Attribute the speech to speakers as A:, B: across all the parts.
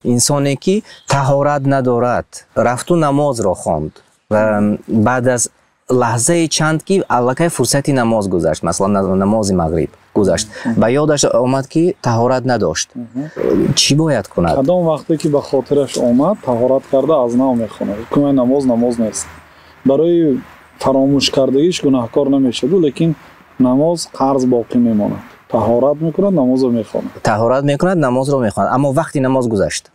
A: انسانی که طهارت ندارد رفت و نماز را خواند و بعد از لحظه چند که الکی فرصت نماز گذشت، مثلا نماز مغرب گذشت، به یادش آمد که طهارت نداشت، چی باید کند؟
B: کدام وقتی که به خاطرش آمد طهارت کرده از نو میخونه که نماز نیست. برای فراموش کردگیش گناهکار نمیشه، لیکن نماز قرض باقی میماند. طهارت میکند، نماز رو میخواند.
A: طهارت میکند، نماز رو میخواند. اما وقتی نماز گذشت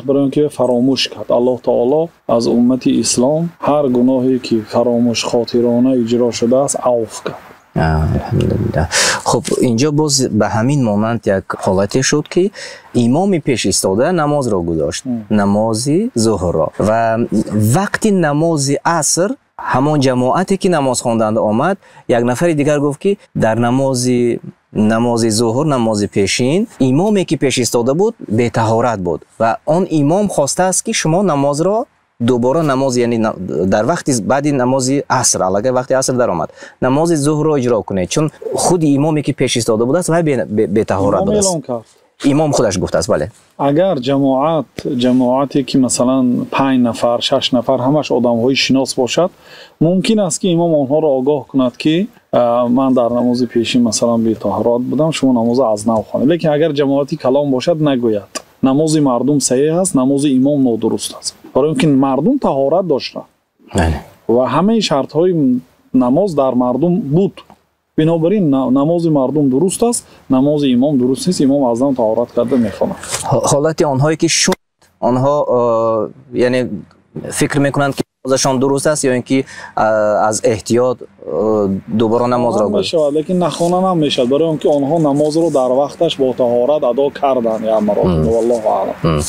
B: برای اینکه فراموش کرد، الله تعالی از امت اسلام هر گناهی که فراموش خاطرانه اجرا شده است عفو کرد.
A: الحمدلله. خب اینجا باز به همین مانند یک حالتی شد که امام پیش ایستاده نماز را گذاشت، نماز ظهر را، و وقتی نماز عصر همان جماعتی که نماز خواندند آمد، یک نفر دیگر گفت که در نماز ظهر، نماز پیشین، امامی که پیش ایستاده بود بی طهارت بود و آن امام خواسته است که شما نماز را دوباره نماز، یعنی در وقت بعد نماز عصر، الگه وقت عصر در آمد، نماز ظهر را اجرا کنید، چون خود امامی که پیش ایستاده بود است و بی طهارت بود است. امام خودش گفته است. بله،
B: اگر جماعتی که مثلا 5 نفر 6 نفر همش آدم‌های شناس باشد، ممکن است که امام آنها را آگاه کند که من در نماز پیشین مثلا بی طهارت بودم، شما نماز از نو خوانید. لیکن اگر جماعتی کلام باشد نگوید نماز مردم صحیح است، نماز امام نادرست است، برای اینکه مردم طهارت داشتند و همه شرط های نماز در مردم بود. بنابراین نماز مردم درست است، نماز امام درست نیست، امام از نو طهارت کرده میخواند.
A: حالت آنهایی که شد، آنها یعنی فکر میکنند که نمازشان درست است یا اینکه از احتیاط دوباره نماز را
B: گذاشتند، لیکن نخوانده نمیشد، برای اینکه آنها نماز رو در وقتش با طهارت ادا کردند. یا مراد والله اعلم.